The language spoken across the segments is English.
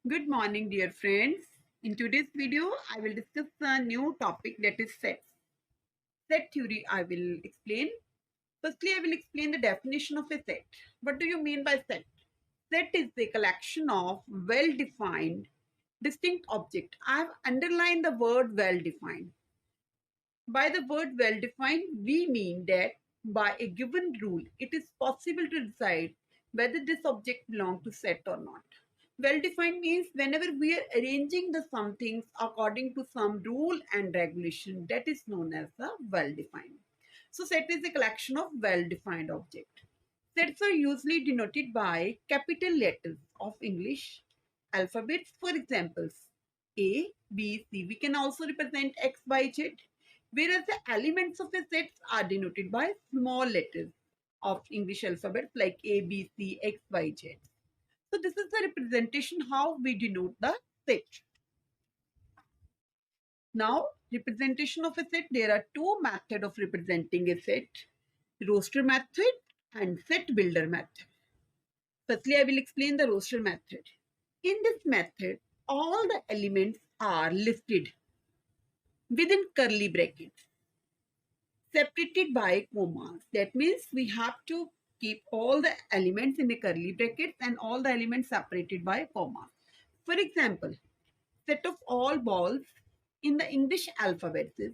Good morning, dear friends. In today's video, I will discuss a new topic that is sets. Set theory I will explain. Firstly, I will explain the definition of a set. What do you mean by set? Set is a collection of well-defined, distinct objects. I have underlined the word well-defined. By the word well-defined, we mean that by a given rule, it is possible to decide whether this object belongs to set or not. Well-defined means whenever we are arranging the some things according to some rule and regulation, that is known as the well-defined. So set is a collection of well-defined objects. Sets are usually denoted by capital letters of English alphabets. For examples, A, B, C. We can also represent X, Y, Z. Whereas the elements of a set are denoted by small letters of English alphabet like A, B, C, X, Y, Z. So this is the representation how we denote the set. Now, representation of a set, there are two methods of representing a set, roster method and set builder method. Firstly, I will explain the roster method. In this method, all the elements are listed within curly brackets, separated by commas. That means we have to keep all the elements in the curly brackets and all the elements separated by commas. For example, set of all balls in the English alphabet is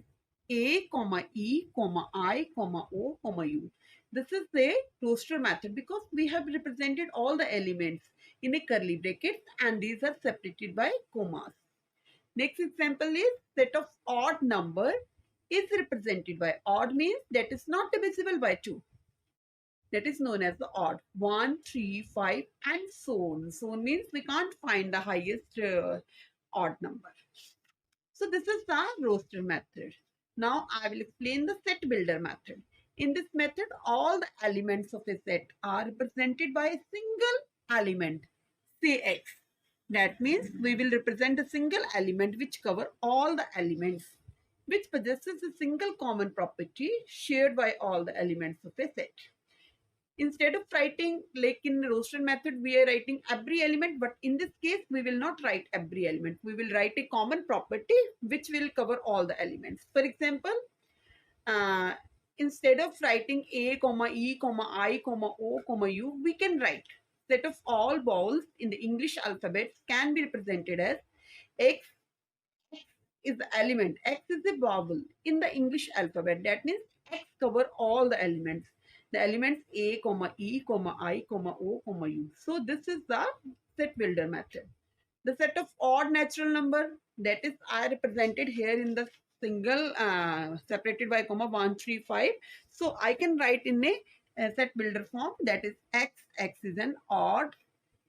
A, E, I, O, U. This is the roster method because we have represented all the elements in a curly brackets and these are separated by commas. Next example is set of odd number is represented by odd means that is not divisible by 2. That is known as the odd. 1, 3, 5 and so on. So on means we can't find the highest odd number. So this is the roster method. Now I will explain the set builder method. In this method, all the elements of a set are represented by a single element, say X. That means we will represent a single element which cover all the elements, which possesses a single common property shared by all the elements of a set. Instead of writing like in roster method, we are writing every element, but in this case, we will not write every element. We will write a common property which will cover all the elements. For example, uh, instead of writing A, E, I, O, U, we can write set of all vowels in the English alphabet can be represented as X is the element. X is the vowel in the English alphabet. That means X cover all the elements. The elements A, E, I, O, U. So this is the set builder method. The set of odd natural number that is I represented here in the single separated by comma 1, 3, 5. So I can write in a set builder form that is X. X is an odd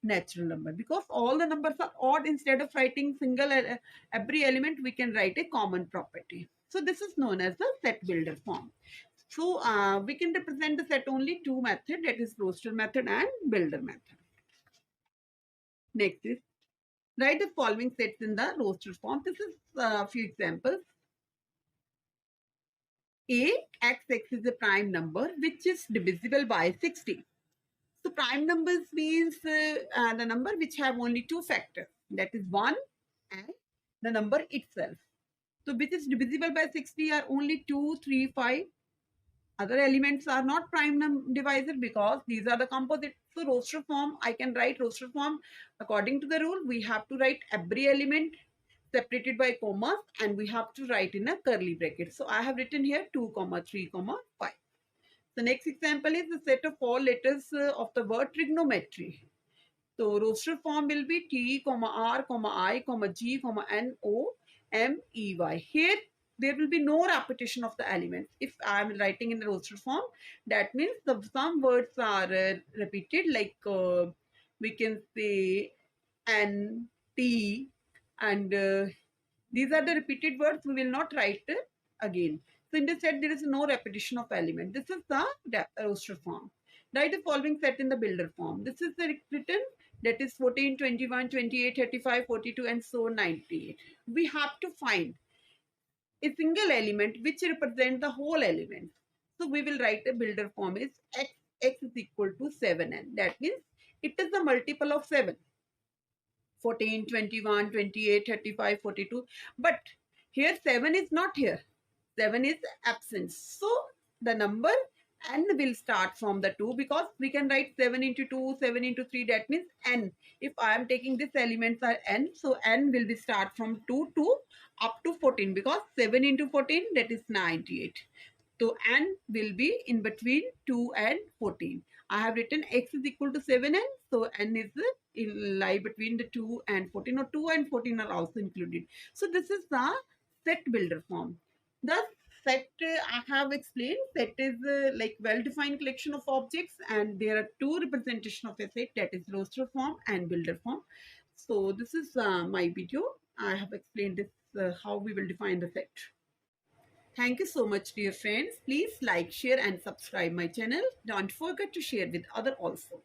natural number because all the numbers are odd. Instead of writing single every element, we can write a common property. So this is known as the set builder form. So we can represent the set only two method, that is roster method and builder method. Next is write the following sets in the roster form. This is a few examples. A, x is a prime number which is divisible by 60. So prime numbers means the number which have only two factors, that is 1 and the number itself. So which is divisible by 60 are only 2, 3, 5. Other elements are not prime divisor because these are the composite. So roster form, I can write roster form according to the rule. We have to write every element separated by commas and we have to write in a curly bracket. So I have written here 2, 3, 5. The next example is the set of all letters of the word trigonometry. So roster form will be T, R, I, G, N, O, M, E, Y. Here there will be no repetition of the elements. If I am writing in the roster form, that means some words are repeated like we can say N, T and these are the repeated words. We will not write again. So in this set, there is no repetition of element. This is the roster form. Write the following set in the builder form. This is the written that is 14, 21, 28, 35, 42 and so 98. We have to find a single element which represents the whole element. So we will write a builder form is x is equal to 7n. That means it is the multiple of 7. 14, 21, 28, 35, 42. But here 7 is not here. 7 is absent. So the number n will start from the 2, because we can write 7 into 2, 7 into 3. That means n. If I am taking this elements are n, so n will be start from 2 to up to 14, because 7 into 14, that is 98. So n will be in between 2 and 14. I have written x is equal to 7n. So n is lie between the 2 and 14, or 2 and 14 are also included. So this is the set builder form. The set I have explained, set is like well-defined collection of objects, and there are two representation of a set, that is roster form and builder form. So this is my video. I have explained this how we will define the set. Thank you so much, dear friends. Please like, share and subscribe my channel. Don't forget to share with other also.